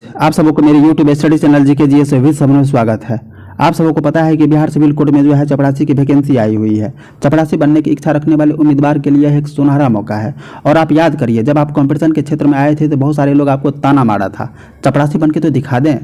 आप सबको मेरे YouTube study channel GK GS से भी सबको स्वागत है। आप सबको पता है कि बिहार सिविल कोड में जो है चपरासी की वैकेंसी आई हुई है। चपरासी बनने की इच्छा रखने वाले उम्मीदवार के लिए एक सुनहरा मौका है। और आप याद करिए, जब आप कंपटीशन के क्षेत्र में आए थे तो बहुत सारे लोग आपको ताना मारा था, चपरासी बन के तो दिखा दें।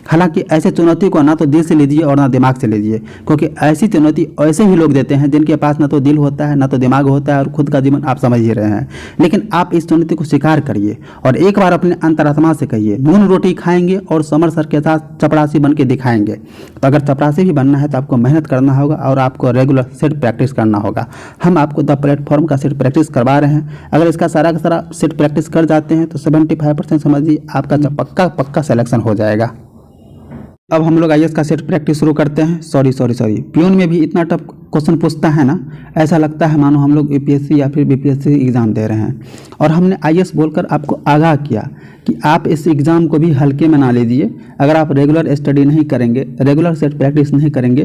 हालांकि ऐसे चुनौती को ना तो दिल से लीजिए और ना दिमाग से लीजिए, क्योंकि ऐसी चुनौती ऐसे ही लोग देते हैं जिनके पास ना तो दिल होता है ना तो दिमाग होता है, और खुद का जीवन आप समझ ही रहे हैं। लेकिन आप इस चुनौती को स्वीकार करिए और एक बार अपने अंतरात्मा से कहिए, नून रोटी खाएंगे और समर सर के साथ चपरासी बन के दिखाएंगे। तो अगर चपरासी भी बनना है तो आपको मेहनत करना होगा और आपको रेगुलर सेट प्रैक्टिस करना होगा। हम आपको द प्लेटफॉर्म का सेट प्रैक्टिस करवा रहे हैं। अगर इसका सारा का सारा सेट प्रैक्टिस कर जाते हैं तो 75% समझिए आपका पक्का सिलेक्शन हो जाएगा। अब हम लोग आईएएस का सेट प्रैक्टिस शुरू करते हैं। सॉरी प्यून में भी इतना टफ क्वेश्चन पूछता है ना, ऐसा लगता है मानो हम लोग यूपीएससी या फिर बीपीएससी एग्ज़ाम दे रहे हैं। और हमने आईएएस बोलकर आपको आगाह किया कि आप इस एग्ज़ाम को भी हल्के में ना लीजिए। अगर आप रेगुलर स्टडी नहीं करेंगे, रेगुलर सेट प्रैक्टिस नहीं करेंगे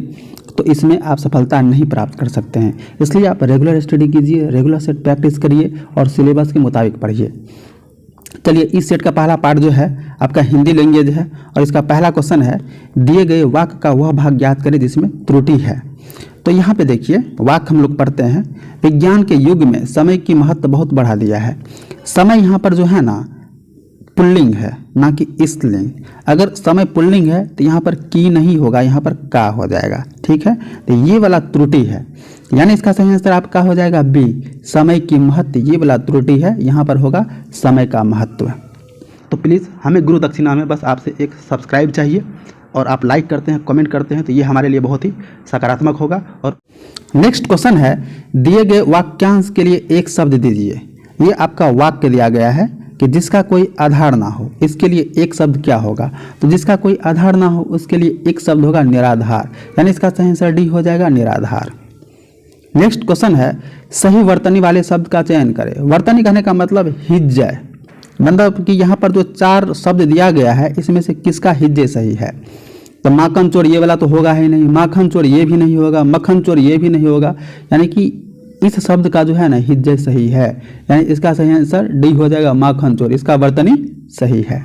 तो इसमें आप सफलता नहीं प्राप्त कर सकते हैं। इसलिए आप रेगुलर स्टडी कीजिए, रेगुलर सेट प्रैक्टिस करिए और सिलेबस के मुताबिक पढ़िए। चलिए, इस सेट का पहला पार्ट जो है आपका हिंदी लैंग्वेज है और इसका पहला क्वेश्चन है, दिए गए वाक्य का वह भाग ज्ञात करें जिसमें त्रुटि है। तो यहाँ पे देखिए वाक्य हम लोग पढ़ते हैं, विज्ञान के युग में समय की महत्व बहुत बढ़ा दिया है। समय यहाँ पर जो है ना पुल्लिंग है, ना कि स्त्रीलिंग। अगर समय पुल्लिंग है तो यहाँ पर की नहीं होगा, यहाँ पर का हो जाएगा। ठीक है, तो ये वाला त्रुटि है, यानी इसका सही आंसर आपका हो जाएगा बी, समय की महत्व। ये वाला त्रुटि है, यहाँ पर होगा समय का महत्व। तो प्लीज़ हमें गुरु दक्षिणा में बस आपसे एक सब्सक्राइब चाहिए, और आप लाइक करते हैं, कमेंट करते हैं तो ये हमारे लिए बहुत ही सकारात्मक होगा। और नेक्स्ट क्वेश्चन है, दिए गए वाक्यांश के लिए एक शब्द दीजिए। ये आपका वाक्य दिया गया है कि जिसका कोई आधार ना हो, इसके लिए एक शब्द क्या होगा? तो जिसका कोई आधार ना हो उसके लिए एक शब्द होगा निराधार, यानी इसका सही आंसर डी हो जाएगा निराधार। नेक्स्ट क्वेश्चन है, सही वर्तनी वाले शब्द का चयन करें। वर्तनी कहने का मतलब हिज्जे, मतलब कि यहाँ पर जो 4 शब्द दिया गया है इसमें से किसका हिज्जे सही है? तो माखन चोर ये वाला तो होगा ही नहीं, माखन चोर ये भी नहीं होगा, मक्खन चोर ये भी नहीं होगा, यानी कि इस शब्द का जो है ना हिज्जे सही है, यानी इसका सही आंसर डी हो जाएगा माखन चोर, इसका वर्तनी सही है।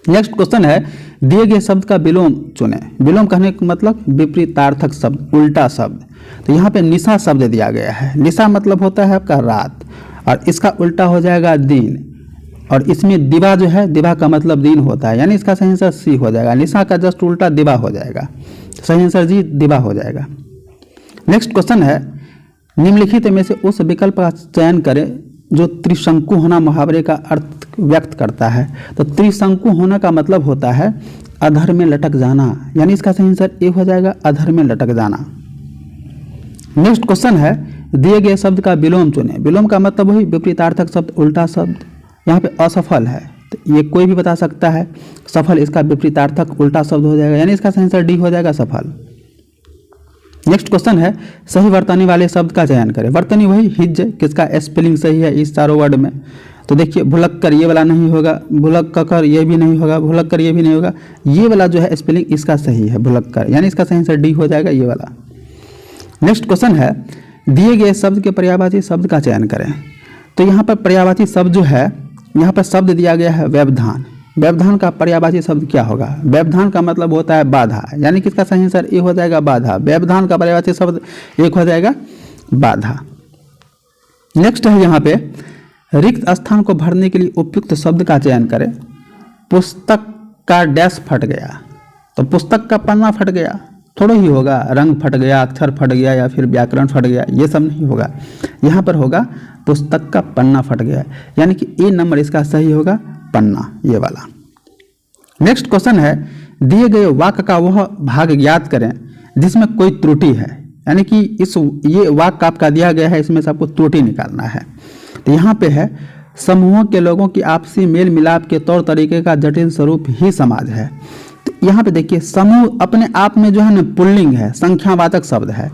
नेक्स्ट क्वेश्चन है, दिए गए शब्द का विलोम चुने। विलोम कहने का मतलब विपरीतार्थक शब्द, उल्टा शब्द। तो यहाँ पे निशा शब्द दिया गया है। निशा मतलब होता है आपका रात, और इसका उल्टा हो जाएगा दिन। और इसमें दिवा जो है, दिवा का मतलब दिन होता है, यानी इसका सही आंसर सी हो जाएगा। निशा का जस्ट उल्टा दिवा हो जाएगा, सही आंसर जी दिवा हो जाएगा। नेक्स्ट क्वेश्चन है, निम्नलिखित में से उस विकल्प का चयन करें जो त्रिशंकु होना मुहावरे का अर्थ व्यक्त करता है। तो त्रिशंकु होना का मतलब होता है अधर में लटक जाना, यानी इसका सही आंसर ए हो जाएगा अधर में लटक जाना। नेक्स्ट क्वेश्चन है, दिए गए शब्द का विलोम चुने। विलोम का मतलब वही विपरीतार्थक शब्द, उल्टा शब्द। यहाँ पे असफल है तो ये कोई भी बता सकता है, सफल इसका विपरीतार्थक उल्टा शब्द हो जाएगा, यानी इसका सही आंसर डी हो जाएगा सफल। नेक्स्ट क्वेश्चन है, सही वर्तनी वाले शब्द का चयन करें। वर्तनी वही हिज्जे, किसका स्पेलिंग सही है इस चारों वर्ड में? तो देखिए, भुलक्कर ये वाला नहीं होगा, भुलक्कर ये भी नहीं होगा, भुलक्कर ये भी नहीं होगा, ये वाला जो है स्पेलिंग इसका सही है भुलक्कर, यानी इसका सही आंसर डी हो जाएगा ये वाला। नेक्स्ट क्वेश्चन है, दिए गए शब्द के पर्यायवाची शब्द का चयन करें। तो यहाँ पर पर्यायवाची शब्द जो है, यहाँ पर शब्द दिया गया है व्यवधान। व्यवधान का पर्यायवाची शब्द क्या होगा? व्यवधान का मतलब होता है बाधा, यानी किसका सही आंसर ए हो जाएगा बाधा। व्यवधान का पर्यायवाची शब्द एक हो जाएगा बाधा। नेक्स्ट है यहाँ पे, रिक्त स्थान को भरने के लिए उपयुक्त शब्द का चयन करें। पुस्तक का डैश फट गया, तो पुस्तक का पन्ना फट गया थोड़ा ही होगा, रंग फट गया, अक्षर फट गया या फिर व्याकरण फट गया, ये सब नहीं होगा। यहाँ पर होगा पुस्तक का पन्ना फट गया, यानी कि ए नंबर इसका सही होगा पन्ना, ये वाला। नेक्स्ट क्वेश्चन है, दिए गए वाक्य का वह भाग ज्ञात करें जिसमें कोई त्रुटि है, यानी कि ये वाक्य आपका दिया गया है, इसमें से आपको त्रुटि निकालना है। तो यहाँ पे है, समूहों के लोगों की आपसी मेल मिलाप के तौर तरीके का जटिल स्वरूप ही समाज है। तो यहाँ पे देखिए, समूह अपने आप में जो है ना पुल्लिंग है, संख्यावाचक शब्द है,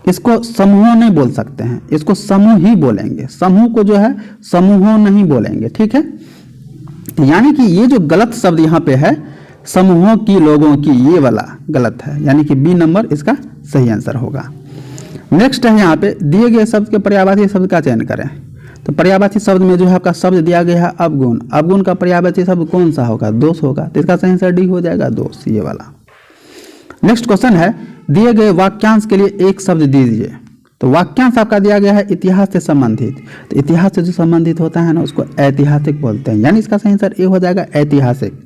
इसको समूहों नहीं बोल सकते हैं, इसको समूह ही बोलेंगे। समूह को जो है समूहों नहीं बोलेंगे, ठीक है। यानी कि ये जो गलत शब्द यहाँ पे है, समूहों की, लोगों की, ये वाला गलत है, यानी कि बी नंबर इसका सही आंसर होगा। नेक्स्ट है यहाँ पे, दिए गए शब्द के पर्यायवाची शब्द का चयन करें। तो पर्यायवाची शब्द में जो है आपका शब्द दिया गया है अवगुण। अवगुण का पर्यायवाची शब्द कौन सा होगा? दोष होगा। तो इसका सही आंसर डी हो जाएगा, दोष, ये वाला। नेक्स्ट क्वेश्चन है, दिए गए वाक्यांश के लिए एक शब्द दीजिए। तो वाक्यांश आपका दिया गया है इतिहास से संबंधित। तो इतिहास से जो संबंधित होता है ना, उसको ऐतिहासिक बोलते हैं, यानी इसका सही आंसर ए हो जाएगा, ऐतिहासिक।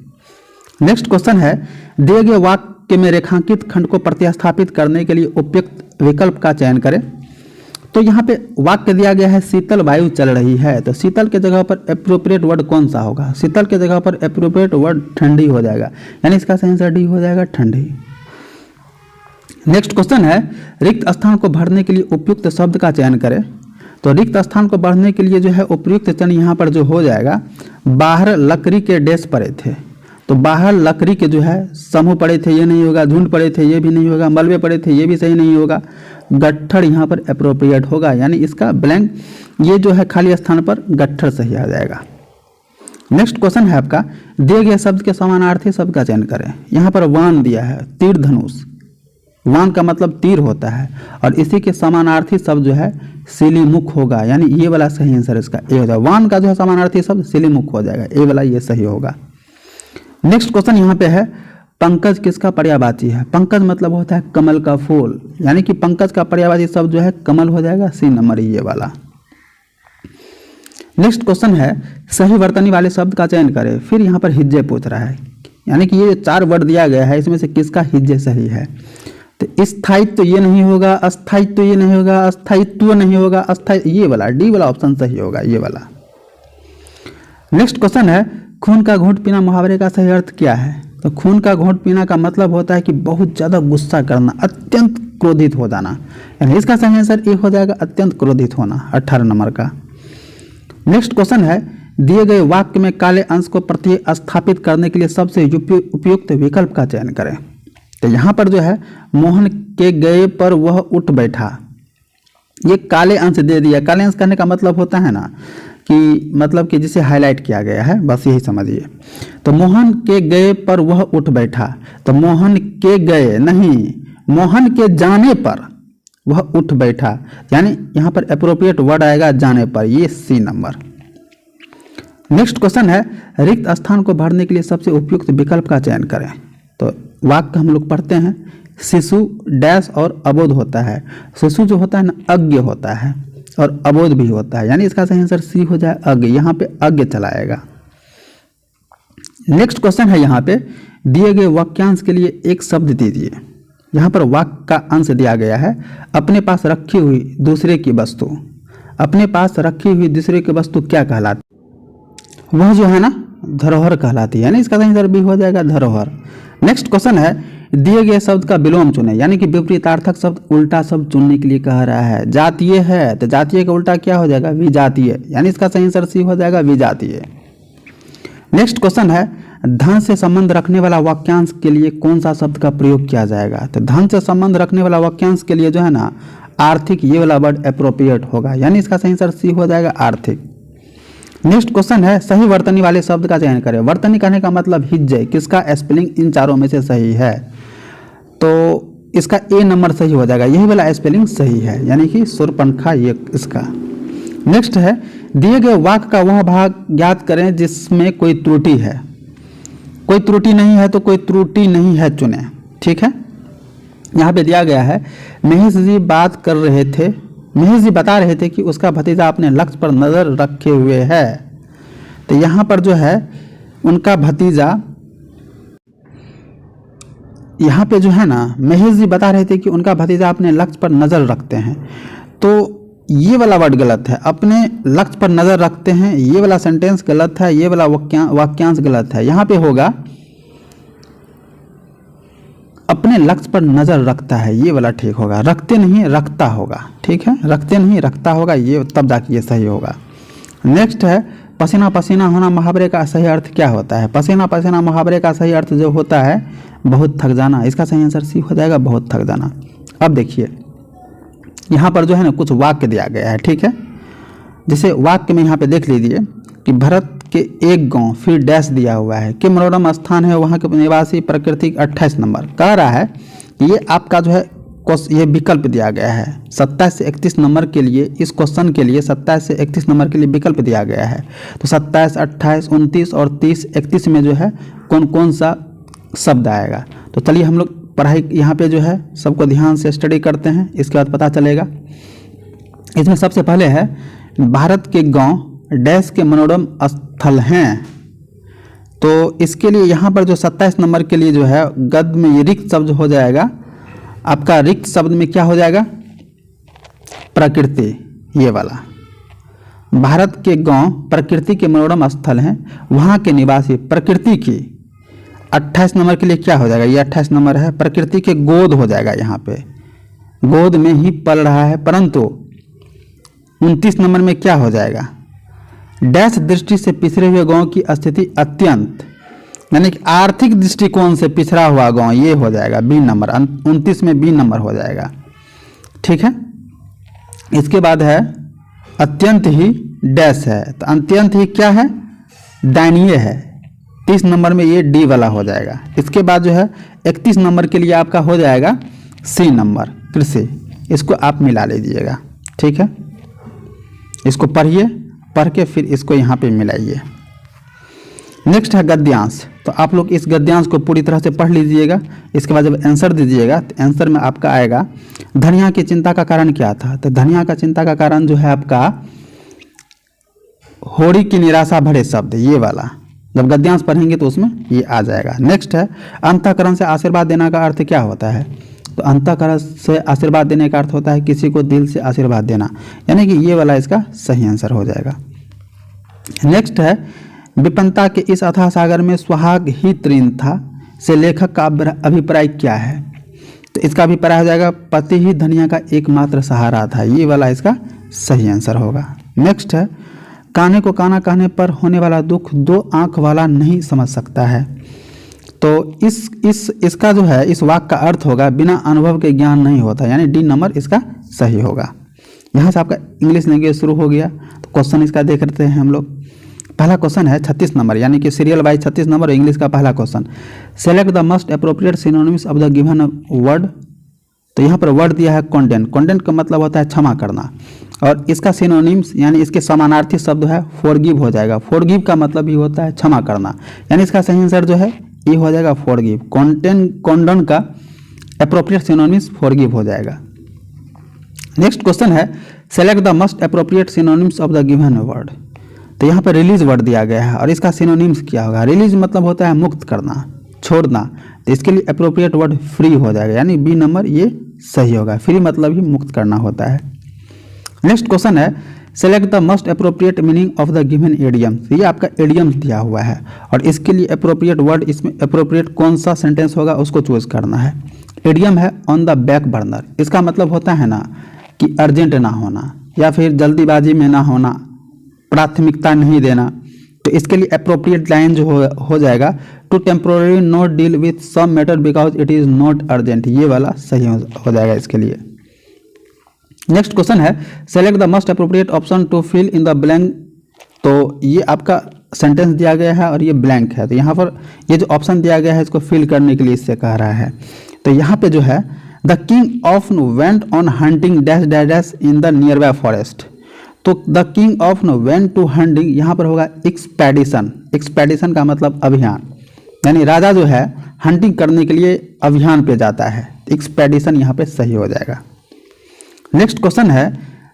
नेक्स्ट क्वेश्चन है, दिए गए वाक्य में रेखांकित खंड को प्रतिस्थापित करने के लिए उपयुक्त विकल्प का चयन करें। तो यहाँ पे वाक्य दिया गया है शीतल वायु चल रही है। तो शीतल के जगह पर एप्रोप्रिएट वर्ड कौन सा होगा? शीतल के जगह पर एप्रोप्रिएट वर्ड ठंडी हो जाएगा, यानी इसका सही आंसर डी हो जाएगा, ठंडी। नेक्स्ट क्वेश्चन है, रिक्त स्थान को भरने के लिए उपयुक्त शब्द का चयन करें। तो रिक्त स्थान को भरने के लिए जो है उपयुक्त चयन यहाँ पर जो हो जाएगा, बाहर लकड़ी के डेस्क पड़े थे। तो बाहर लकड़ी के जो है समूह पड़े थे, ये नहीं होगा। झुंड पड़े थे, ये भी नहीं होगा। मलबे पड़े थे, ये भी सही नहीं होगा। गट्ठर यहाँ पर एप्रोप्रिएट होगा, यानी इसका ब्लैंक, ये जो है खाली स्थान पर गट्ठर सही आ जाएगा। नेक्स्ट क्वेश्चन है आपका, दिए गए शब्द के समानार्थी शब्द का चयन करें। यहाँ पर वान दिया है, तीर धनुष। वान का मतलब तीर होता है, और इसी के समानार्थी शब्द जो है सिलीमुख होगा, यानी ये वाला सही आंसर इसका ए हो जाएगा। वान का जो है समानार्थी शब्द सिलीमुख हो जाएगा, ए वाला ये सही होगा। नेक्स्ट क्वेश्चन यहाँ पे है, पंकज किसका पर्यायवाची है? पंकज मतलब होता है कमल का फूल, यानी कि पंकज का पर्यायवाची शब्द जो है कमल हो जाएगा, सी नंबर ये वाला। नेक्स्ट क्वेश्चन है, सही वर्तनी वाले शब्द का चयन करें। फिर यहाँ पर हिज्जे पूछ रहा है, यानी कि ये 4 वर्ड दिया गया है, इसमें से किसका हिज्जे सही है? तो स्थायित्व ये नहीं होगा, अस्थायित्व ये नहीं होगा, अस्थायित्व नहीं होगा, अस्थायी, ये वाला डी वाला ऑप्शन सही होगा, ये वाला। नेक्स्ट क्वेश्चन है, खून का घूंट पीना मुहावरे का सही अर्थ क्या है? तो खून का घूंट पीना का मतलब होता है कि बहुत ज़्यादा गुस्सा करना, अत्यंत क्रोधित हो जाना, यानी इसका सही आंसर ए हो जाएगा, अत्यंत क्रोधित होना, 18 नंबर का। नेक्स्ट क्वेश्चन है, दिए गए वाक्य में काले अंश को प्रतिस्थापित करने के लिए सबसे उपयुक्त विकल्प का चयन करें। तो यहाँ पर जो है, मोहन के गए पर वह उठ बैठा, ये काले अंश दे दिया। काले अंश करने का मतलब होता है ना कि मतलब कि जिसे हाईलाइट किया गया है, बस यही समझिए। तो मोहन के गए पर वह उठ बैठा, तो मोहन के गए नहीं, मोहन के जाने पर वह उठ बैठा, यानी यहाँ पर एप्रोप्रिएट वर्ड आएगा जाने पर, ये सी नंबर। नेक्स्ट क्वेश्चन है, रिक्त स्थान को भरने के लिए सबसे उपयुक्त विकल्प का चयन करें। तो वाक्य हम लोग पढ़ते हैं, शिशु डैश और अबोध होता है। शिशु जो होता है ना, अज्ञ होता है, और अबोध भी होता है, यानी इसका सही आंसर सी हो जाए, अज्ञ। यहाँ पे अज्ञ चला आएगा। नेक्स्ट क्वेश्चन है, यहाँ पे दिए गए वाक्यांश के लिए एक शब्द दीजिए। यहाँ पर वाक्य का अंश दिया गया है, अपने पास रखी हुई दूसरे की वस्तु। अपने पास रखी हुई दूसरे की वस्तु क्या कहलाती? वह जो है ना, धरोहर कहलाती है, यानी इसका सही आंसर बी हो जाएगा, धरोहर। नेक्स्ट क्वेश्चन है, दिए गए शब्द का विलोम चुने, यानी कि विपरीतार्थक शब्द उल्टा शब्द चुनने के लिए कह रहा है। जातीय है, तो जातीय का उल्टा क्या हो जाएगा? विजातीय, यानी इसका सही आंसर सी हो जाएगा, विजातीय। नेक्स्ट क्वेश्चन है, धन से संबंध रखने वाला वाक्यांश के लिए कौन सा शब्द का प्रयोग किया जाएगा? तो धन से संबंध रखने वाला वाक्यांश के लिए जो है ना, आर्थिक, ये वाला वर्ड एप्रोप्रिएट होगा, यानी इसका सही आंसर सी हो जाएगा, आर्थिक। नेक्स्ट क्वेश्चन है, सही वर्तनी वाले शब्द का चयन करें। वर्तनी कहने का मतलब हिज्जे, किसका स्पेलिंग इन चारों में से सही है? तो इसका ए नंबर सही हो जाएगा, यही वाला स्पेलिंग सही है, यानी कि सुरपंखा, ये इसका। नेक्स्ट है, दिए गए वाक्य का वह भाग ज्ञात करें जिसमें कोई त्रुटि है। कोई त्रुटि नहीं है, तो कोई त्रुटि नहीं है चुने, ठीक है। यहाँ पे दिया गया है, महेश जी बात कर रहे थे, महेश जी बता रहे थे कि उसका भतीजा अपने लक्ष्य पर नजर रखे हुए है। तो यहाँ पर जो है उनका भतीजा, यहाँ पे जो है ना, महेश जी बता रहे थे कि उनका भतीजा अपने लक्ष्य पर नजर रखते हैं। तो ये वाला वर्ड गलत है, अपने लक्ष्य पर नजर रखते हैं, ये वाला सेंटेंस गलत है, ये वाला वाक्यांश गलत है। यहाँ पे होगा अपने लक्ष्य पर नजर रखता है, ये वाला ठीक होगा। रखते नहीं, रखता होगा, ठीक है, रखते नहीं रखता होगा, ये तब जाके ये सही होगा। नेक्स्ट है, पसीना पसीना होना मुहावरे का सही अर्थ क्या होता है? पसीना पसीना मुहावरे का सही अर्थ जो होता है, बहुत थक जाना, इसका सही आंसर सी हो जाएगा, बहुत थक जाना। अब देखिए, यहाँ पर जो है ना कुछ वाक्य दिया गया है, ठीक है। जैसे वाक्य में यहाँ पे देख लीजिए कि भरत के एक गांव, फिर डैश दिया हुआ है, कि मनोरम स्थान है वहाँ के निवासी, प्रकृति 28 नंबर। कह रहा है कि ये आपका जो है ये विकल्प दिया गया है 27 से 31 नंबर के लिए। इस क्वेश्चन के लिए 27 से 31 नंबर के लिए विकल्प दिया गया है। तो 27, 28, 29 और 30, 31 में जो है कौन कौन सा शब्द आएगा। तो चलिए हम लोग पढ़ाई यहाँ पे जो है सबको ध्यान से स्टडी करते हैं, इसके बाद पता चलेगा। इसमें सबसे पहले है भारत के गांव डैश के मनोरम स्थल हैं। तो इसके लिए यहाँ पर जो 27 नंबर के लिए जो है गद्य में ये रिक्त शब्द हो जाएगा। आपका रिक्त शब्द में क्या हो जाएगा, प्रकृति, ये वाला। भारत के गांव प्रकृति के मनोरम स्थल हैं, वहाँ के निवासी प्रकृति की। 28 नंबर के लिए क्या हो जाएगा, ये 28 नंबर है, प्रकृति के गोद हो जाएगा। यहाँ पे गोद में ही पल रहा है। परंतु 29 नंबर में क्या हो जाएगा, डैश दृष्टि से पिछड़े हुए गांव की स्थिति अत्यंत, यानी कि आर्थिक दृष्टिकोण से पिछड़ा हुआ गांव, ये हो जाएगा बी नंबर। 29 में बी नंबर हो जाएगा। ठीक है। इसके बाद है अत्यंत ही डैश है, तो अत्यंत ही क्या है, दयनीय है। 30 नंबर में ये डी वाला हो जाएगा। इसके बाद जो है 31 नंबर के लिए आपका हो जाएगा सी नंबर, कृषि। इसको आप मिला लीजिएगा। ठीक है, इसको पढ़िए, पढ़ के फिर इसको यहाँ पे मिलाइए। नेक्स्ट है गद्यांश। तो आप लोग इस गद्यांश को पूरी तरह से पढ़ लीजिएगा। इसके बाद जब आंसर दीजिएगा तो आंसर में आपका आएगा धनिया की चिंता का कारण क्या था। तो धनिया का चिंता का कारण जो है आपका होड़ी की निराशा भरे शब्द, ये वाला। जब गद्यांश पढ़ेंगे तो उसमें ये आ जाएगा। नेक्स्ट है अंतःकरण से आशीर्वाद देना का अर्थ क्या होता है। तो अंतःकरण से आशीर्वाद देने का अर्थ होता है किसी को दिल से आशीर्वाद देना, यानी कि ये वाला इसका सही आंसर हो जाएगा। नेक्स्ट है विपन्नता के इस अथाह सागर में सुहाग ही तृण था से लेखक का अभिप्राय क्या है। तो इसका अभिप्राय हो जाएगा पति ही धनिया का एकमात्र सहारा था, ये वाला इसका सही आंसर होगा। नेक्स्ट है कान्हे को काना कहने पर होने वाला दुख दो आंख वाला नहीं समझ सकता है। तो इसका जो है इस वाक्य का अर्थ होगा बिना अनुभव के ज्ञान नहीं होता, यानी डी नंबर इसका सही होगा। यहाँ से आपका इंग्लिश लैंग्वेज शुरू हो गया। तो क्वेश्चन इसका देख लेते हैं हम लोग। पहला क्वेश्चन है 36 नंबर, यानी कि सीरियल वाइज 36 नंबर इंग्लिश का पहला question. Select the most appropriate synonyms of the given word. तो यहाँ पर वर्ड दिया है कंडेंट। कंडेंट का मतलब होता है क्षमा करना, और इसका सिनोनिम्स यानी इसके समानार्थी शब्द है फॉरगिव हो जाएगा। फॉरगिव का मतलब ही होता है क्षमा करना, यानी इसका सही आंसर जो है ये हो जाएगा फॉरगिव। कॉन्डन का अप्रोप्रिएट सिनोनिम्स फॉरगिव हो जाएगा। नेक्स्ट क्वेश्चन है select the most appropriate synonyms of the given word. तो यहाँ पर रिलीज वर्ड दिया गया है और इसका सिनोनिम्स क्या होगा। रिलीज मतलब होता है मुक्त करना, छोड़ना, तो इसके लिए अप्रोप्रिएट वर्ड फ्री हो जाएगा, यानी बी नंबर ये सही होगा। फ्री मतलब ही मुक्त करना होता है। नेक्स्ट क्वेश्चन है select the most appropriate meaning of the given idiom. ये आपका एडियम दिया हुआ है और इसके लिए अप्रोप्रिएट वर्ड, इसमें अप्रोप्रिएट कौन सा सेंटेंस होगा उसको चूज करना है। एडियम है ऑन द बैक बर्नर। इसका मतलब होता है ना कि अर्जेंट ना होना या फिर जल्दीबाजी में ना होना, प्राथमिकता नहीं देना। तो इसके लिए अप्रोप्रिएट लाइन जो हो जाएगा to temporary not deal with some matter because it is not urgent, ये वाला सही हो जाएगा इसके लिए। नेक्स्ट क्वेश्चन है select the most appropriate option to fill in the blank. तो ये आपका सेंटेंस दिया गया है और ये ब्लैंक है, तो यहाँ पर ये जो ऑप्शन दिया गया है इसको फिल करने के लिए इससे कह रहा है। तो यहाँ पे जो है the king of went on hunting dash dash dash in the nearby forest. तो the king of went to hunting यहाँ पर होगा एक्सपेडिशन। एक्सपेडिशन का मतलब अभियान, यानी राजा जो है हंटिंग करने के लिए अभियान पे जाता है। एक्सपेडिशन यहाँ पे सही हो जाएगा। नेक्स्ट क्वेश्चन है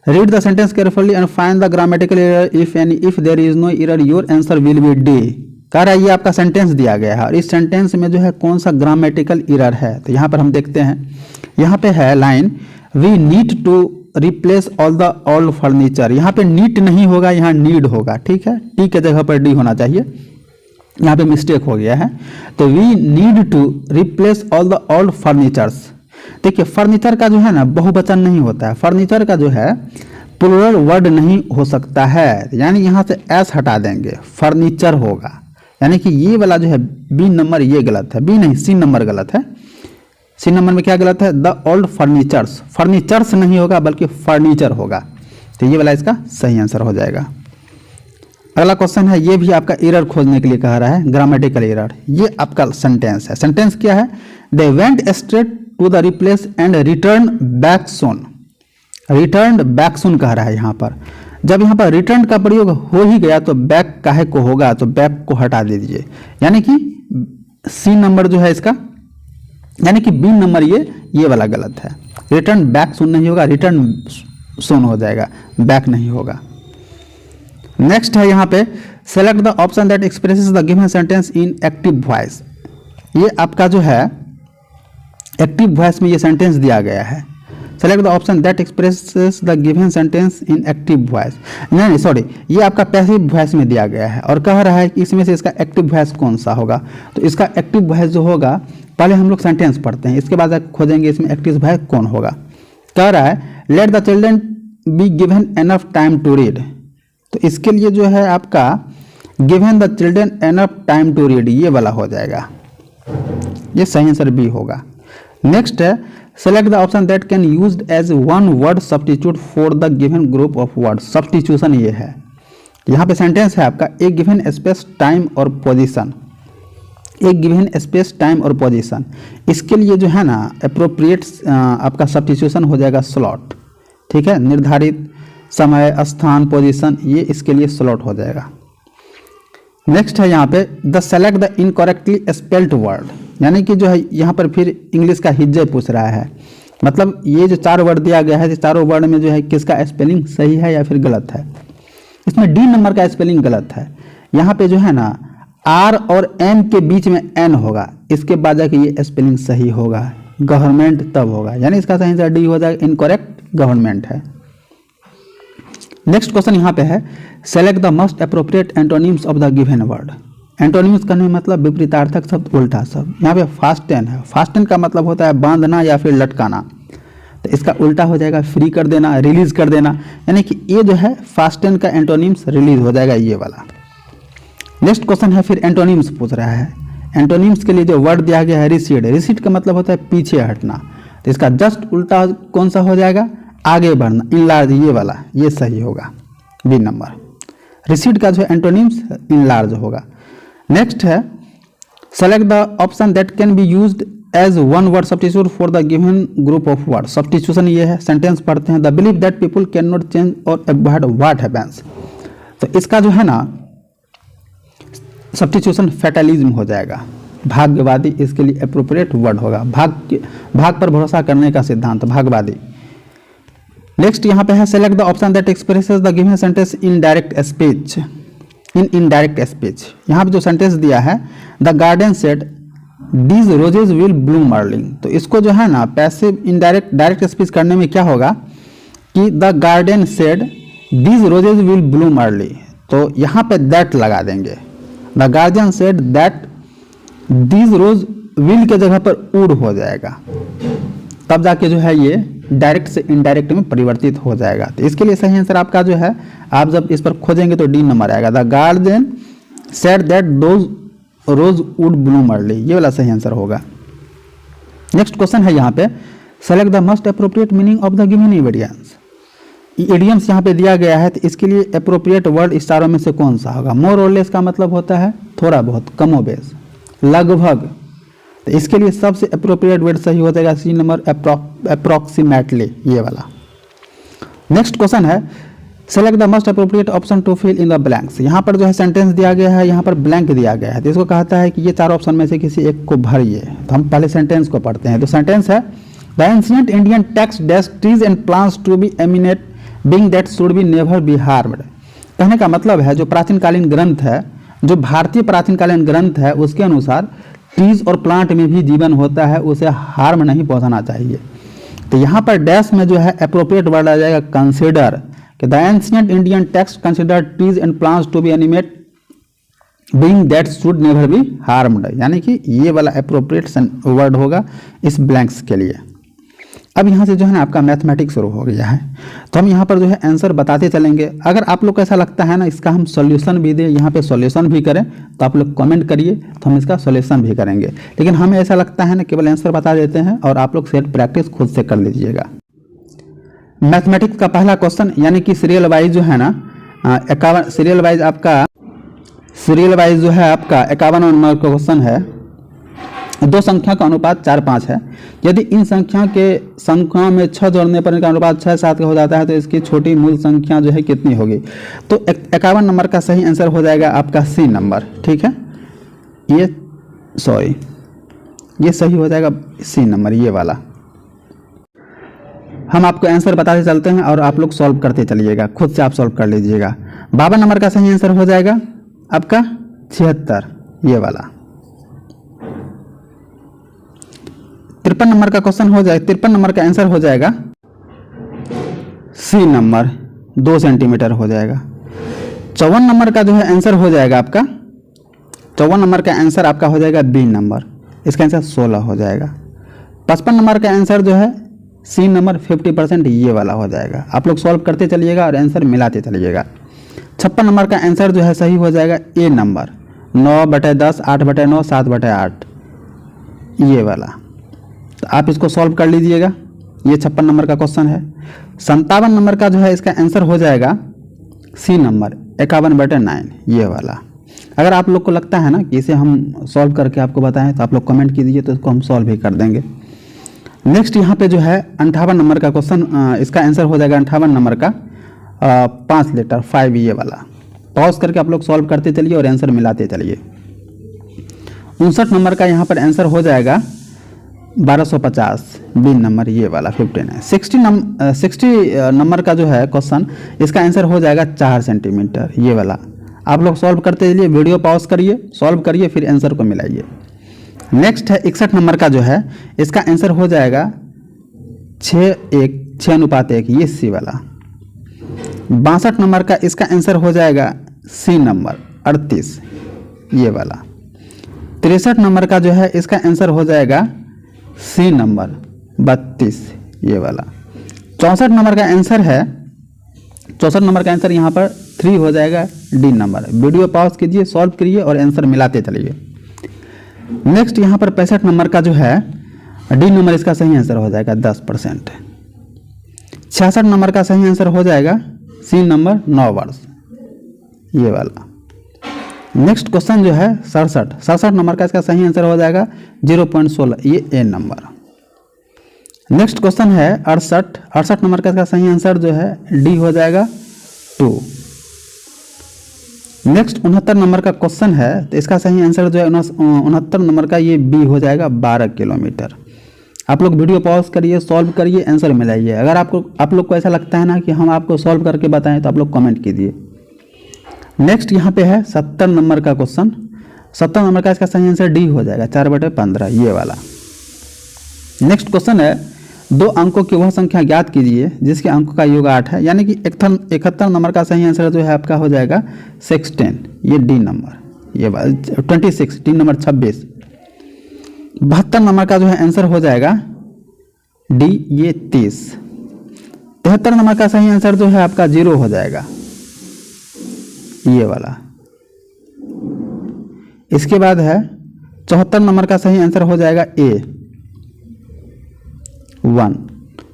read the sentence carefully and find the grammatical error if any if there is no error your answer will be D. कह रहा है ये आपका सेंटेंस दिया गया है और इस सेंटेंस में जो है कौन सा ग्रामेटिकल एरर है। तो यहाँ पर हम देखते हैं, यहाँ पे है line we need to replace all the old furniture. यहाँ पे नीट नहीं होगा, यहाँ नीड होगा। ठीक है, टी के जगह पर डी होना चाहिए, यहाँ पे मिस्टेक हो गया है। तो we need to replace all the old furnitures. देखिए फर्नीचर का जो है ना बहुवचन नहीं होता है, फर्नीचर का जो है प्लूरल वर्ड नहीं हो सकता है, यानी यहाँ से एस हटा देंगे, फर्नीचर होगा। यानी कि ये वाला जो है बी नंबर ये गलत है, बी नहीं सी नंबर गलत है। सी नंबर में क्या गलत है, द ओल्ड फर्नीचर्स। फर्नीचर्स नहीं होगा बल्कि फर्नीचर होगा, तो ये वाला इसका सही आंसर हो जाएगा। अगला क्वेश्चन है, ये भी आपका एरर खोजने के लिए कह रहा है, ग्रामेटिकल एरर। ये आपका सेंटेंस है। सेंटेंस क्या है, they went straight to the replace and return back soon. Return back soon कह रहा है यहाँ पर। जब यहाँ पर रिटर्न का प्रयोग हो ही गया तो बैक काहे को होगा, तो बैक को हटा दीजिए, यानी कि सी नंबर जो है इसका, यानी कि बी नंबर ये वाला गलत है। रिटर्न बैक सोन नहीं होगा, रिटर्न सोन हो जाएगा, बैक नहीं होगा। नेक्स्ट है यहाँ पे select the option that expresses the given sentence in active voice. ये आपका जो है एक्टिव वॉइस में ये सेंटेंस दिया गया है। Select the option that expresses the given sentence in active voice, नहीं सॉरी, ये आपका पैसिव वॉइस में दिया गया है और कह रहा है कि इसमें से इसका एक्टिव वॉइस कौन सा होगा। तो इसका एक्टिव वॉइस जो होगा, पहले हम लोग सेंटेंस पढ़ते हैं, इसके बाद खोजेंगे इसमें एक्टिव वॉइस कौन होगा। कह रहा है let the children be given enough time to read. तो इसके लिए जो है आपका given the children enough time to read, ये वाला हो जाएगा, ये सही आंसर बी होगा। नेक्स्ट है select the option that can used as one word substitute for the given group of word. Substitution ये है, यहाँ पे सेंटेंस है आपका एक गिवन स्पेस टाइम और पोजीशन, एक गिवन स्पेस टाइम और पोजीशन। इसके लिए जो है ना अप्रोप्रिएट आपका सब्स्टिट्यूशन हो जाएगा स्लॉट, ठीक है, निर्धारित समय, स्थान, पोजीशन, ये इसके लिए स्लॉट हो जाएगा। नेक्स्ट है यहाँ पे the select the incorrectly spelled word, यानी कि जो है यहाँ पर फिर इंग्लिश का हिज्जे पूछ रहा है, मतलब ये जो 4 वर्ड दिया गया है, चारों वर्ड में जो है किसका स्पेलिंग सही है या फिर गलत है। इसमें डी नंबर का स्पेलिंग गलत है, यहाँ पे जो है ना आर और एम के बीच में एन होगा, इसके बाद जाके ये स्पेलिंग सही होगा, गवर्नमेंट तब होगा, यानी इसका सही आंसर डी हो जाएगा, इनकरेक्ट गवर्नमेंट है। नेक्स्ट क्वेश्चन यहाँ पे है select the most appropriate antonyms of the given word. Antonyms करने में मतलब विपरीतार्थक शब्द, उल्टा शब्द। यहाँ पे फास्टेन है, फास्टेन का मतलब होता है बांधना या फिर लटकाना, तो इसका उल्टा हो जाएगा फ्री कर देना, रिलीज कर देना, यानी कि ये जो है फास्टेन का एंटोनिम्स रिलीज हो जाएगा, ये वाला। नेक्स्ट क्वेश्चन है फिर एंटोनिम्स पूछ रहा है। एंटोनिम्स के लिए जो वर्ड दिया गया है रिसीड, रिसीड का मतलब होता है पीछे हटना, तो इसका जस्ट उल्टा कौन सा हो जाएगा, आगे बढ़ना, इनलार्ज, ये वाला, ये सही होगा, बी नंबर। रिसीड का जो है एंटोनिम्स इनलार्ज होगा। नेक्स्ट है select the option that can be used as one word substitute for the given group of word. Substitution ये है, सेंटेंस पढ़ते हैं the believe that people can not change or avoid what happens. तो इसका जो है ना सब्स्टिट्यूशन फैटलिज्म हो जाएगा, भाग्यवादी इसके लिए अप्रोप्रिएट वर्ड होगा, भाग पर भरोसा करने का सिद्धांत, भागवादी। नेक्स्ट यहाँ पे है select the option that expresses the given sentence in direct speech, in indirect speech. यहाँ पे जो सेंटेंस दिया है the garden said these roses will bloom early, तो इसको जो है ना पैसिव इनडायरेक्ट डायरेक्ट स्पीच करने में क्या होगा कि the garden said these roses will bloom early, तो यहाँ पे दैट लगा देंगे, the garden said that these rose will के जगह पर वुड हो जाएगा, तब जाके जो है ये डायरेक्ट से इनडायरेक्ट में परिवर्तित हो जाएगा। तो इसके लिए सही आंसर आपका जो है, आप जब इस पर खोजेंगे तो डी नंबर आएगा, the garden said that those rose would bloom early, ये वाला सही आंसर होगा। नेक्स्ट क्वेश्चन है यहाँ पे select the most appropriate meaning of the given idioms. Idioms यहाँ पे दिया गया है, तो इसके लिए अप्रोप्रिएट वर्ड इस चारों में से कौन सा होगा। मोर और लेस का मतलब होता है थोड़ा बहुत, कमोबेश, लगभग, तो इसके लिए सबसे अप्रोप्रिएट वर्ड सही हो जाएगा सी नंबर, अप्रोक्सीमेटली, ये वाला। नेक्स्ट क्वेश्चन है select the most appropriate option to fill in the blanks. यहाँ पर जो है सेंटेंस दिया गया है, यहाँ पर ब्लैंक दिया गया है, तो इसको कहता है कि ये 4 ऑप्शन में से किसी एक को भरिए। तो हम पहले सेंटेंस को पढ़ते हैं। तो सेंटेंस है the ancient Indian text dash trees and plants to be animate being that should be never be harmed. कहने का मतलब है जो प्राचीन कालीन ग्रंथ है, जो भारतीय प्राचीन कालीन ग्रंथ है, उसके अनुसार ट्रीज और प्लांट में भी जीवन होता है, उसे हार्म नहीं पहुंचाना चाहिए। तो यहाँ पर डैश में जो है अप्रोप्रिएट वर्ड आ जाएगा कंसिडर, कि the ancient Indian text consider trees and plants to be animate being that should never be harmed, यानी कि ये वाला अप्रोप्रिएट वर्ड होगा इस ब्लैंक्स के लिए। अब यहाँ से जो है ना आपका मैथमेटिक्स शुरू हो गया है, तो हम यहाँ पर जो है आंसर बताते चलेंगे। अगर आप लोग को ऐसा लगता है ना इसका हम सॉल्यूशन भी दें, यहाँ पे सॉल्यूशन भी करें, तो आप लोग कमेंट करिए, तो हम इसका सॉल्यूशन भी करेंगे। लेकिन हमें ऐसा लगता है ना केवल आंसर बता देते हैं और आप लोग सेट प्रैक्टिस खुद से कर लीजिएगा। मैथमेटिक्स का पहला क्वेश्चन, यानी कि सीरियल वाइज जो है ना 51 सीरियल वाइज जो है आपका 51 नंबर का क्वेश्चन है। दो संख्या का अनुपात 4-5 है। यदि इन संख्या में 6 जोड़ने पर इनका अनुपात 6-7 का हो जाता है तो इसकी छोटी मूल संख्या जो है कितनी होगी? तो 51 नंबर का सही आंसर हो जाएगा आपका सी नंबर। ठीक है, ये सही हो जाएगा सी नंबर, ये वाला। हम आपको आंसर बताते चलते हैं और आप लोग सॉल्व करते चलिएगा, खुद से आप सॉल्व कर लीजिएगा। 52 नंबर का सही आंसर हो जाएगा आपका 76, ये वाला। 53 नंबर का क्वेश्चन हो जाए, 53 नंबर का आंसर हो जाएगा सी नंबर, 2 सेंटीमीटर हो जाएगा। 54 नंबर का जो है आंसर हो जाएगा आपका, 54 नंबर का आंसर आपका हो जाएगा बी नंबर, इसका आंसर 16 हो जाएगा। 55 नंबर का आंसर जो है सी नंबर 50%, ये वाला हो जाएगा। आप लोग सॉल्व करते चलिएगा और आंसर मिलाते चलिएगा। 56 नंबर का आंसर जो है सही हो जाएगा ए नंबर, 9/10, 8/9, 7/8, ये वाला। तो आप इसको सॉल्व कर लीजिएगा, ये 56 नंबर का क्वेश्चन है। 57 नंबर का जो है इसका आंसर हो जाएगा सी नंबर, 51/9, ये वाला। अगर आप लोग को लगता है ना कि इसे हम सॉल्व करके आपको बताएं तो आप लोग कमेंट कीजिए, तो इसको हम सॉल्व भी कर देंगे। नेक्स्ट यहाँ पे जो है 58 नंबर का क्वेश्चन, इसका आंसर हो जाएगा 58 नंबर का 5 लीटर 5, ये वाला। पॉज करके आप लोग सॉल्व करते चलिए और आंसर मिलाते चलिए। 59 नंबर का यहाँ पर आंसर हो जाएगा 1250, बी नंबर, ये वाला 59। 60 नंबर का जो है क्वेश्चन, इसका आंसर हो जाएगा 4 सेंटीमीटर, ये वाला। आप लोग सॉल्व करते चलिए, वीडियो पॉज करिए, सॉल्व करिए, फिर आंसर को मिलाइए। नेक्स्ट है 61 नंबर का जो है, इसका आंसर हो जाएगा 6:1, ये सी वाला। 62 नंबर का इसका आंसर हो जाएगा सी नंबर, 38, ये वाला। 63 नंबर का जो है इसका आंसर हो जाएगा सी नंबर, 32, ये वाला। 64 नंबर का आंसर है, 64 नंबर का आंसर यहाँ पर 3 हो जाएगा, डी नंबर। वीडियो पॉज कीजिए, सॉल्व करिए और आंसर मिलाते चलिए। नेक्स्ट यहाँ पर 65 नंबर का जो है डी नंबर, इसका सही आंसर हो जाएगा 10%। 66 नंबर का सही आंसर हो जाएगा सी नंबर, 9 वर्ष, ये वाला। नेक्स्ट क्वेश्चन जो है 67 नंबर का, इसका सही आंसर हो जाएगा 0.16, ये ए नंबर। नेक्स्ट क्वेश्चन है 68 नंबर का, इसका सही आंसर जो है डी हो जाएगा 2। नेक्स्ट 69 नंबर का क्वेश्चन है, तो इसका सही आंसर जो है 69 नंबर का, ये बी हो जाएगा 12 किलोमीटर। आप लोग वीडियो पॉज करिए, सॉल्व करिए, आंसर मिलाइए। अगर आप लोग को ऐसा लगता है ना कि हम आपको सॉल्व करके बताएं तो आप लोग कमेंट कीजिए। नेक्स्ट यहाँ पे है 70 नंबर का क्वेश्चन, 70 नंबर का इसका सही आंसर डी हो जाएगा 4/15, ये वाला। नेक्स्ट क्वेश्चन है 2 अंकों की वह संख्या ज्ञात कीजिए जिसके अंकों का योग 8 है, यानी कि 71 नंबर का सही आंसर जो है आपका हो जाएगा 16, ये डी नंबर, ये 26, डी नंबर 26। 72 नंबर का जो है आंसर हो जाएगा डी, ये 30। 73 नंबर का सही आंसर जो है आपका 0 हो जाएगा, ये वाला। इसके बाद है 74 नंबर का सही आंसर हो जाएगा ए, 1।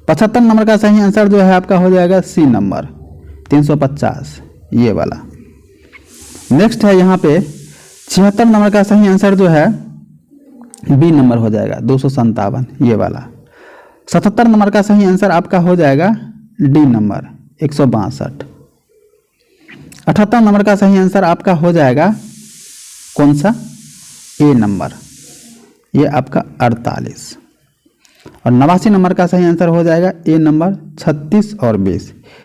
75 नंबर का सही आंसर जो है आपका हो जाएगा सी नंबर, 350, ये वाला। नेक्स्ट है यहाँ पे 76 नंबर का सही आंसर जो है बी नंबर हो जाएगा 257, ये वाला। 77 नंबर का सही आंसर आपका हो जाएगा डी नंबर, 162। 78 नंबर का सही आंसर आपका हो जाएगा कौन सा, ए नंबर, ये आपका 48। और 89 नंबर का सही आंसर हो जाएगा ए नंबर, 36 और 20।